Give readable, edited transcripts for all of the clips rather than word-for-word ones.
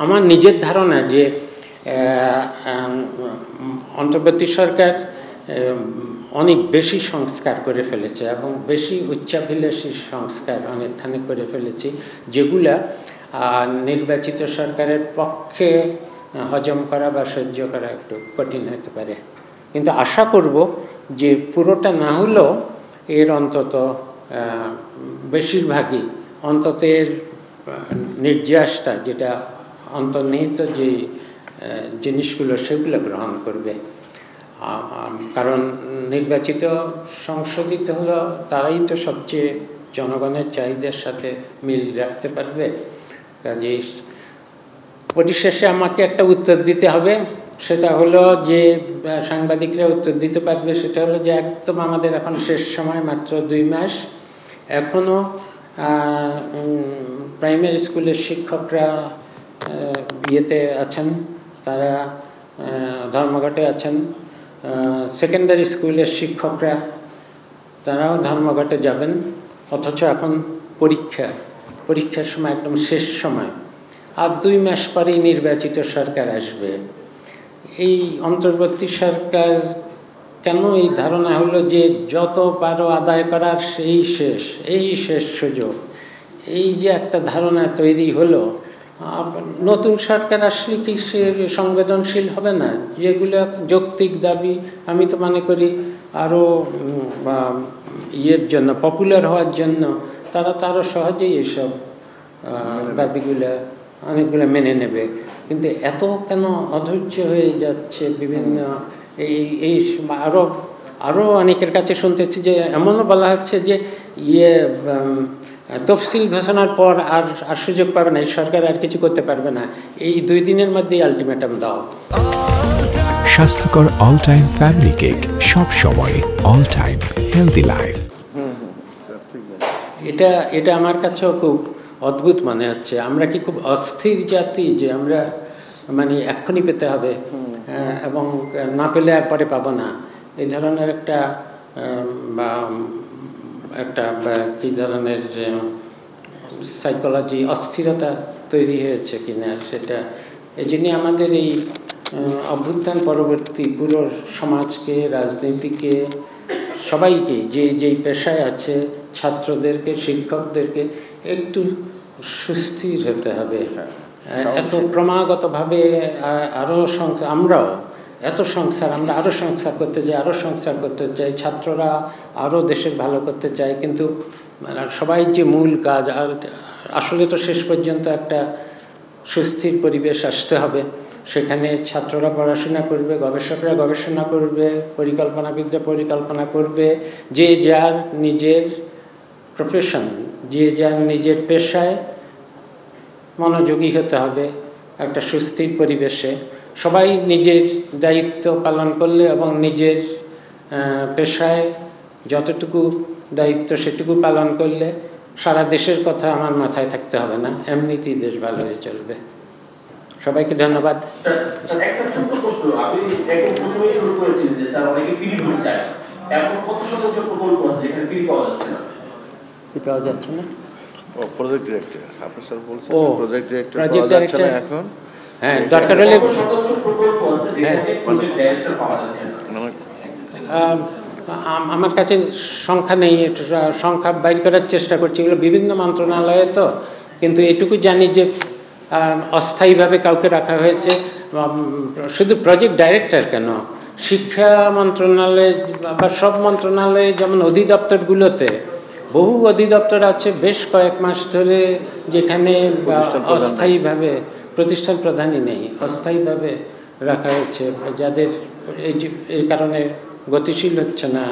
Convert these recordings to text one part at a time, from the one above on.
আমার নিজের ধারণা যে অন্তর্বর্তী সরকার অনেক বেশি সংস্কার করে ফেলেছে এবং বেশি উচ্চাভিলাষী সংস্কার অনেকখানি করে ফেলেছে, যেগুলা নির্বাচিত সরকারের পক্ষে হজম করা বা সহ্য করা একটু কঠিন হতে পারে। কিন্তু আশা করব যে পুরোটা না হলেও এর অন্তত বেশিরভাগই অন্তত এর নির্যাসটা, যেটা অন্তর্নিহিত যে জিনিসগুলো সেগুলো গ্রহণ করবে। কারণ নির্বাচিত সংশোধিত হলো তারাই তো সবচেয়ে জনগণের চাহিদার সাথে মিল রাখতে পারবে। কাজেই পরিশেষে আমাকে একটা উত্তর দিতে হবে, সেটা হলো যে সাংবাদিকরা উত্তর দিতে পারবে, সেটা হলো যে একদম আমাদের এখন শেষ সময়, মাত্র 2 মাস। এখনও প্রাইমারি স্কুলের শিক্ষকরা ইয়েতে আছেন, তারা ধর্মঘটে আছেন। সেকেন্ডারি স্কুলের শিক্ষকরা তারাও ধর্মঘটে যাবেন, অথচ এখন পরীক্ষার সময় একদম শেষ সময়। আর 2 মাস পরেই নির্বাচিত সরকার আসবে। এই অন্তর্বর্তী সরকার কেন এই ধারণা হলো যে যত পারো আদায় করার এই শেষ সুযোগ, এই যে একটা ধারণা তৈরি হলো, নতুন সরকার আসলে কি সে সংবেদনশীল হবে না? যেগুলো যৌক্তিক দাবি, আমি তো মনে করি আরও জন্য পপুলার হওয়ার জন্য তারা তো আরও সহজেই এইসব দাবিগুলো অনেকগুলো মেনে নেবে। কিন্তু এত কেন অধৈর্য হয়ে যাচ্ছে বিভিন্ন এই আরও অনেকের কাছে শুনতেছি যে এমনও বলা হচ্ছে যে তফসিল ঘোষণার পর আর সুযোগ পাবে না, এই সরকার আর কিছু করতে পারবে না, এই 2 দিনের মধ্যেই আলটিমেটাম দাও। স্বাস্থ্যকর অল টাইম ফ্যামিলি কেক, সব সময় অল টাইম হেলদি লাইফ। এটা আমার কাছেও খুব অদ্ভুত মনে হচ্ছে। আমরা কি খুব অস্থির জাতি যে আমরা মানে এক্ষুনি পেতে হবে এবং না পেলে আর পরে পাবো না, এই ধরনের একটা কী ধরনের সাইকোলজি, অস্থিরতা তৈরি হয়েছে কিনা সেটা। এই জন্যই আমাদের এই অভ্যুত্থান পরবর্তী পুরো সমাজকে, রাজনীতিকে, সবাইকে, যেই পেশায় আছে, ছাত্রদেরকে, শিক্ষকদেরকে একটু সুস্থির হতে হবে। এত ক্রমাগতভাবে আমরাও আমরা আরও সংসার করতে চাই, ছাত্ররা আরও দেশের ভালো করতে চায়, কিন্তু সবাই যে মূল কাজ, আর আসলে তো শেষ পর্যন্ত একটা সুস্থির পরিবেশ আসতে হবে। সেখানে ছাত্ররা পড়াশোনা করবে, গবেষকরা গবেষণা করবে, পরিকল্পনাবিদরা পরিকল্পনা করবে, যে যার নিজের প্রফেশন, যে যার নিজের পেশায় মনোযোগী হতে হবে একটা সুস্থির পরিবেশে। সবাই নিজের দায়িত্ব পালন করলে এবং নিজের পেশায় যতটুকু দায়িত্ব সেটুকু পালন করলে সারা দেশের কথা আমার মাথায় থাকতে হবে না, এমনিতেই দেশ ভালো হয়ে চলবে। সবাইকে ধন্যবাদ। একটা ছোট্ট প্রশ্ন, আপনি একদম প্রথমেই শুরু করেছিলেন যে স্যার অনেকে পিডি ভোট চায়, এখন কত শতাংশ প্রকল্প আছে যেখানে পিডি পাওয়া যাচ্ছে না? পাওয়া যাচ্ছে না? প্রজেক্ট ডিরেক্টর আপনি স্যার বলছেন প্রজেক্ট ডিরেক্টর পাওয়া যাচ্ছে না এখন। হ্যাঁ, দরকার হলে আমার কাছে সংখ্যা নেই, সংখ্যা বাইর করার চেষ্টা করছি। এগুলো বিভিন্ন মন্ত্রণালয়ে তো, কিন্তু এটুকু জানি যে অস্থায়ীভাবে কাউকে রাখা হয়েছে। শুধু প্রজেক্ট ডাইরেক্টর কেন, শিক্ষা মন্ত্রণালয়ে বা সব মন্ত্রণালয়ে, যেমন অধিদপ্তরগুলোতে বহু অধিদপ্তর আছে বেশ কয়েক মাস ধরে, যেখানে অস্থায়ীভাবে প্রতিষ্ঠান প্রধানই নেই, অস্থায়ীভাবে রাখা হয়েছে, যাদের এই কারণে গতিশীল হচ্ছে না।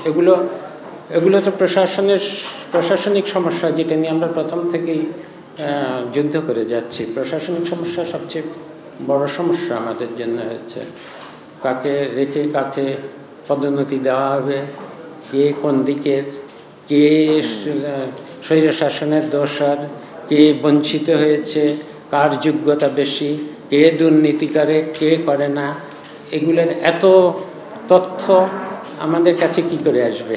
এগুলো তো প্রশাসনিক সমস্যা, যেটা নিয়ে আমরা প্রথম থেকেই যুদ্ধ করে যাচ্ছি। প্রশাসনিক সমস্যা সবচেয়ে বড় সমস্যা আমাদের জন্য হয়েছে। কাকে রেখে কাকে পদোন্নতি দেওয়া হবে, কে কোন দিকের, কে স্বৈরশাসনের দোষর, কে বঞ্চিত হয়েছে, কার যোগ্যতা বেশি, কে দুর্নীতি করে, কে করে না, এগুলোর এত তথ্য আমাদের কাছে কি করে আসবে?